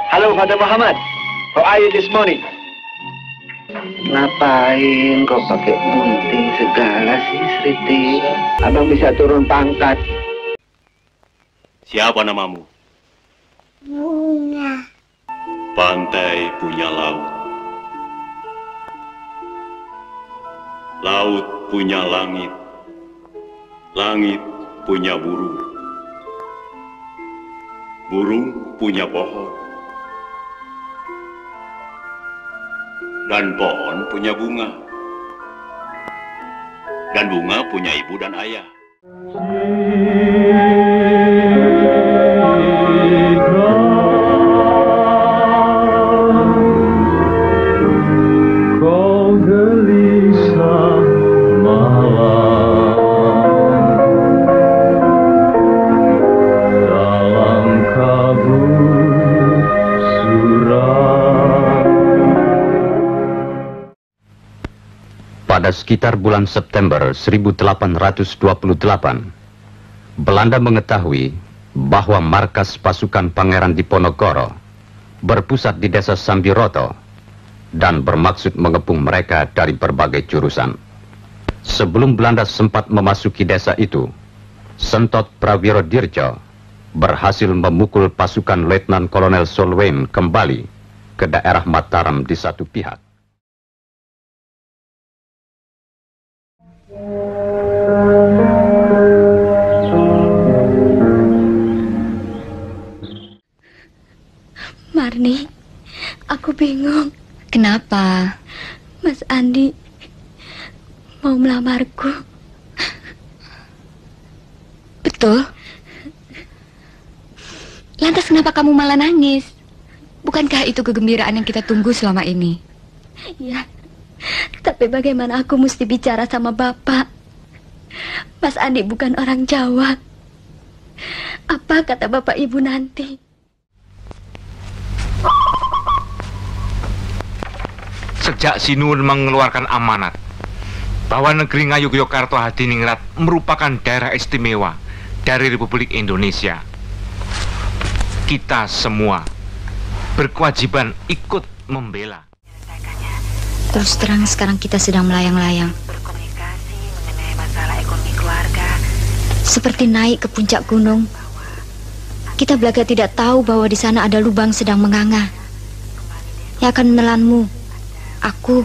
Halo, Father Muhammad. How are you this morning? Ngapain kau pakai gunting segala sih, Sriti? Abang bisa turun pangkat. Siapa namamu? Bunga. Pantai punya laut. Laut punya langit. Langit punya burung. Burung punya pohon. Dan pohon punya bunga. Dan bunga punya ibu dan ayah. Kau gelisah malam dalam kabut suram. Pada sekitar bulan September 1828, Belanda mengetahui bahwa markas pasukan Pangeran Diponegoro berpusat di desa Sambiroto dan bermaksud mengepung mereka dari berbagai jurusan. Sebelum Belanda sempat memasuki desa itu, Sentot Prawirodirjo berhasil memukul pasukan Letnan Kolonel Solwein kembali ke daerah Mataram di satu pihak. Marni, aku bingung. Kenapa? Mas Andi mau melamarku. Betul? Lantas kenapa kamu malah nangis? Bukankah itu kegembiraan yang kita tunggu selama ini? Ya, tapi bagaimana aku mesti bicara sama Bapak? Mas Andi bukan orang Jawa. Apa kata Bapak Ibu nanti? Sejak Sinuhun mengeluarkan amanat bahwa negeri Ngayogyakarta Hadiningrat merupakan daerah istimewa dari Republik Indonesia, kita semua berkewajiban ikut membela. Terus terang sekarang kita sedang melayang-layang, Berkomunikasi mengenai masalah ekonomi keluarga. seperti naik ke puncak gunung. Kita belaga tidak tahu bahwa di sana ada lubang sedang menganga yang akan menelanmu, aku,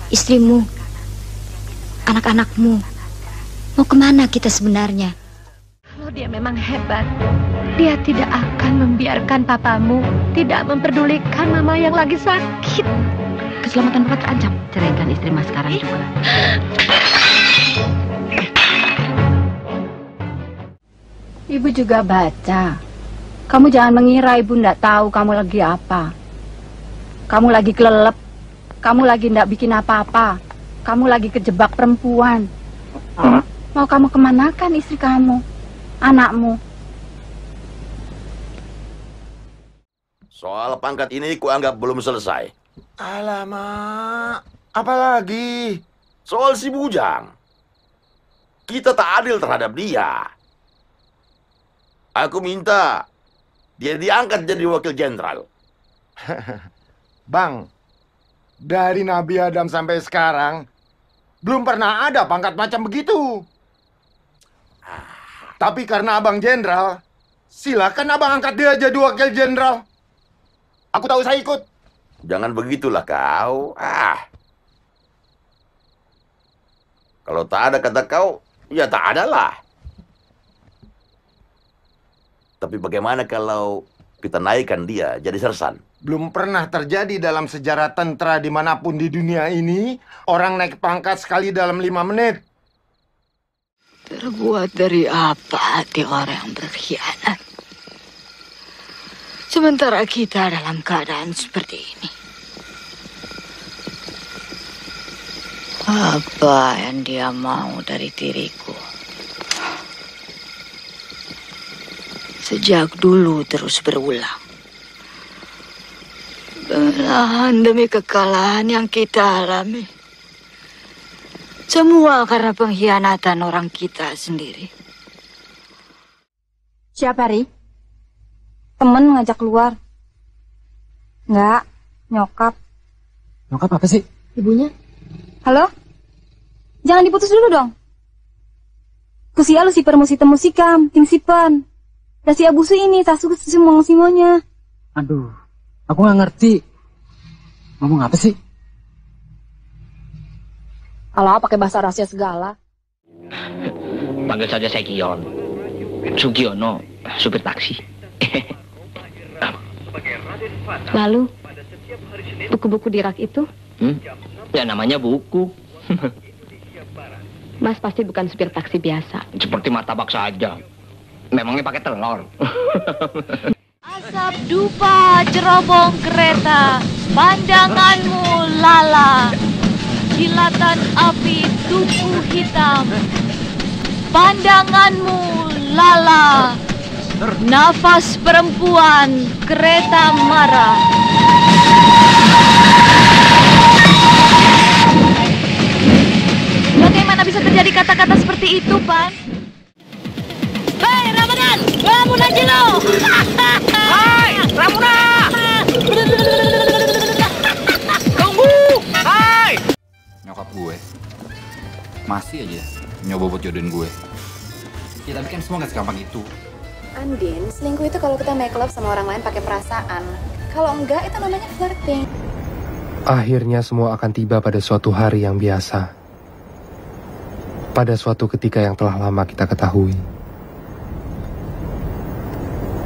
istrimu, anak-anakmu. Mau kemana kita sebenarnya? Kalau dia memang hebat, dia tidak akan membiarkan papamu tidak memperdulikan mama yang lagi sakit. Keselamatan Bapak terancam. Ceraikan istri Mas sekarang juga. Ibu juga baca. Kamu jangan mengira ibu ndak tahu kamu lagi apa. Kamu lagi kelelep. Kamu lagi ndak bikin apa-apa. Kamu lagi kejebak perempuan. Mau kamu kemanakan istri kamu, anakmu? Soal pangkat ini kuanggap belum selesai. Alamak, apa lagi? Soal si Bujang. Kita tak adil terhadap dia. Aku minta dia diangkat jadi wakil jenderal. Bang, dari Nabi Adam sampai sekarang belum pernah ada pangkat macam begitu. Tapi karena abang jenderal, silakan abang angkat dia jadi wakil jenderal. Aku tahu saya ikut. Jangan begitulah kau. Kalau tak ada kata kau, ya tak ada lah. Tapi bagaimana kalau kita naikkan dia jadi sersan? Belum pernah terjadi dalam sejarah tentara dimanapun di dunia ini, orang naik pangkat sekali dalam 5 menit. Terbuat dari apa hati orang yang berkhianat? Sementara kita dalam keadaan seperti ini. Apa yang dia mau dari diriku? Sejak dulu terus berulang. Kekalahan demi kekalahan yang kita alami. Semua karena pengkhianatan orang kita sendiri. Siapa, Ri? Temen ngajak keluar. Enggak, nyokap. Nyokap apa sih? Ibunya. Halo? Jangan diputus dulu dong. Kusia lu si musikam, ting sipan. Dan si abusu ini, tasuk simong-simonnya. Aduh, aku nggak ngerti. Ngomong apa sih? Kalau pakai bahasa rahasia segala. Panggil saja saya Kion. Sugiono, supir taksi. Lalu, buku-buku di rak itu? Ya namanya buku. Mas pasti bukan supir taksi biasa. Seperti martabak saja. Memangnya pakai telur. Asap dupa cerobong kereta, pandanganmu lala. Kilatan api tubuh hitam, pandanganmu lala. Nafas perempuan, kereta marah. Bagaimana bisa terjadi kata-kata seperti itu, Pan? Hei, Ramadan! Bangun aja lo! Hai, Ramuna! Tunggu! Hai! Nyokap gue masih aja nyoba buat jodohin gue. Ya tapi kan semua gak segampang itu. Andin, selingkuh itu kalau kita make love sama orang lain pakai perasaan. Kalau enggak, itu namanya flirting. Akhirnya semua akan tiba pada suatu hari yang biasa. Pada suatu ketika yang telah lama kita ketahui.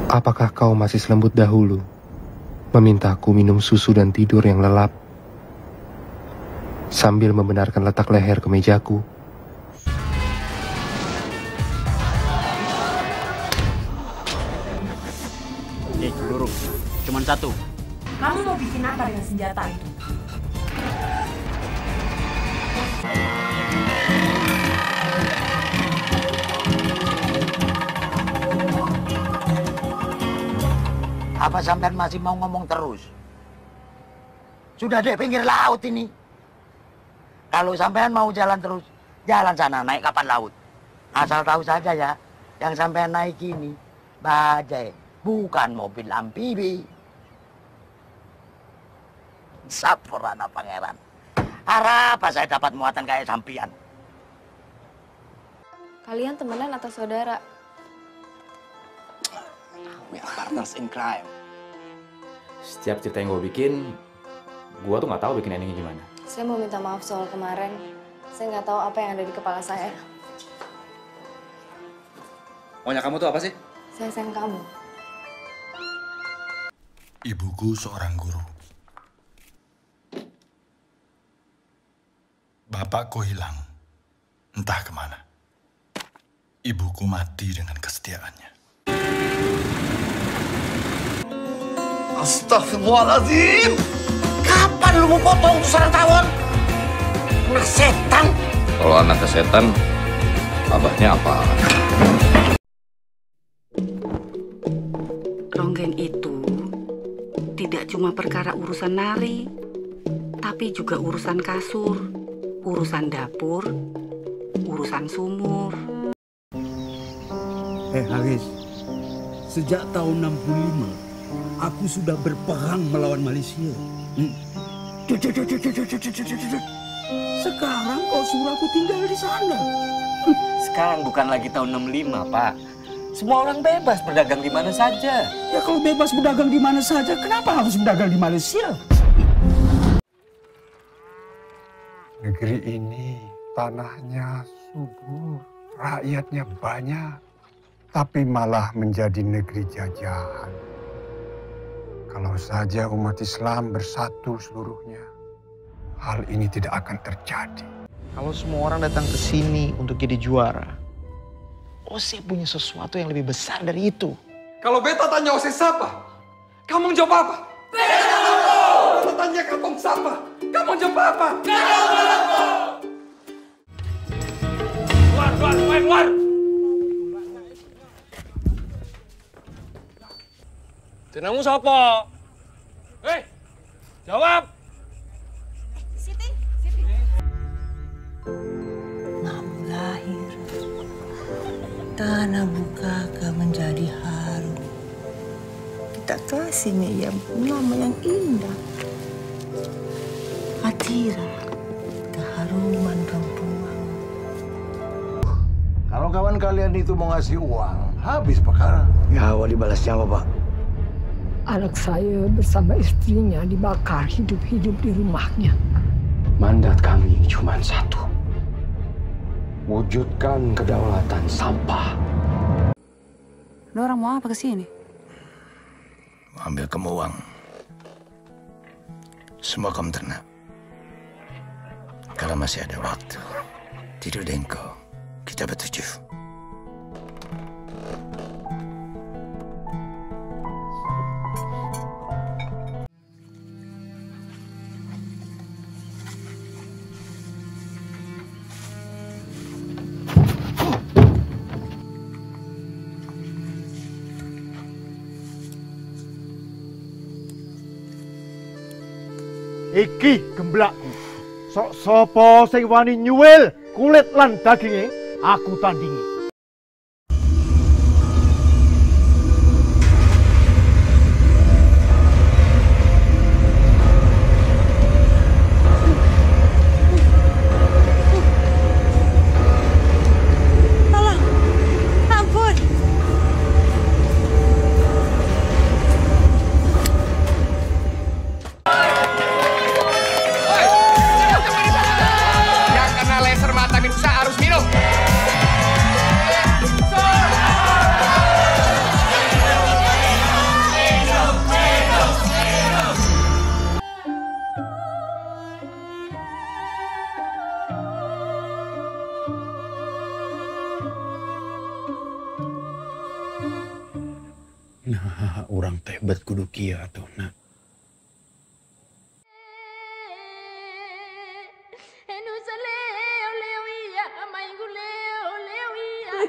Apakah kau masih selembut dahulu, memintaku minum susu dan tidur yang lelap, sambil membenarkan letak leher ke mejaku? Peluru, cuman satu. Kamu mau bikin apa dengan senjata itu? Apa sampean masih mau ngomong terus? Sudah deh pinggir laut ini. Kalau sampean mau jalan terus, jalan sana naik kapal laut. Asal tahu saja ya, yang sampean naik ini bajai, bukan mobil amfibi. Sampurna pangeran. Harap saya dapat muatan kayak sampian. Kalian temenan atau saudara? We are partners in crime. Setiap cerita yang gue bikin, gue tuh nggak tahu bikin endingnya gimana. Saya mau minta maaf soal kemarin. Saya nggak tahu apa yang ada di kepala saya. Maunya kamu tuh apa sih? Saya sayang kamu. Ibuku seorang guru. Bapakku hilang, entah kemana. Ibuku mati dengan kesetiaannya. Astagfirullahaladzim. Kapan lu mau potong tuh sarang tawon? Anak setan. Kalau anaknya setan, abahnya apa? Ronggeng itu tidak cuma perkara urusan nari, tapi juga urusan kasur, urusan dapur, urusan sumur. Haris, sejak tahun 65, aku sudah berperang melawan Malaysia. Sekarang kau suruh aku tinggal di sana. Sekarang bukan lagi tahun 65, Pak. Semua orang bebas berdagang di mana saja. Ya kalau bebas berdagang di mana saja, kenapa harus berdagang di Malaysia? Negeri ini tanahnya subur, rakyatnya banyak, tapi malah menjadi negeri jajahan. Kalau saja umat Islam bersatu seluruhnya, hal ini tidak akan terjadi. Kalau semua orang datang ke sini untuk jadi juara, Ose punya sesuatu yang lebih besar dari itu. Kalau beta tanya Ose siapa, kamu jawab apa? Beta Beta tanya kamu siapa, kamu jawab apa? Keluar! Jenengmu siapa? Jawab! Siti. Namu lahir, tanah buka menjadi harum. Kita kasihnya ia nama yang indah. Atira, keharuman perempuan. Kalau kawan kalian itu mau ngasih uang, habis perkara. Ya, awal dibalasnya apa, Pak? Anak saya bersama istrinya dibakar hidup-hidup di rumahnya. Mandat kami cuma satu. Wujudkan kedaulatan sampah. Lo orang mau apa kesini? Ambil kamu uang. Semua kamu ternak. Kalau masih ada waktu, tidur dengko. Kita bertujuh. Iki gemblakku. Sok sopo sing wani nyuwil kulit lan daginge aku tandingi. Tolong, ampun. Yang kena laser mata bisa harus minum. Nah, orang tebet kudu kia tuh, nah.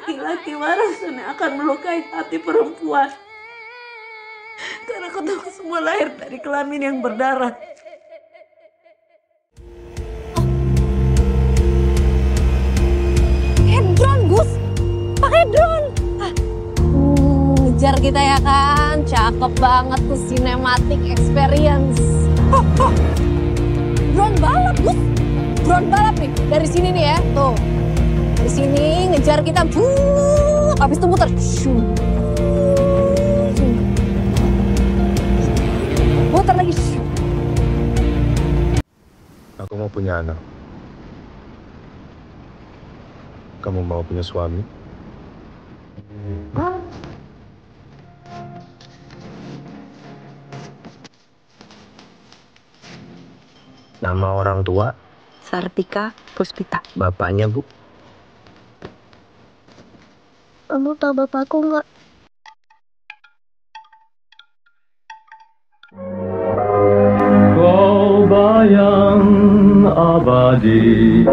Laki-laki waras akan melukai hati perempuan. Karena kita semua lahir dari kelamin yang berdarah. Pakai drone, Gus. Pakai drone. Ngejar kita ya kan. Cakep banget tuh cinematic experience. Drone balap, Gus. Drone balap nih. Dari sini nih ya. Tuh. Dari sini ngejar kita. Habis itu muter. Muter lagi. Aku mau punya anak. Kamu mau punya suami? Nama orang tua? Sartika Puspita. Bapaknya, Bu? Kamu tahu bapakku nggak? Kau bayang abadi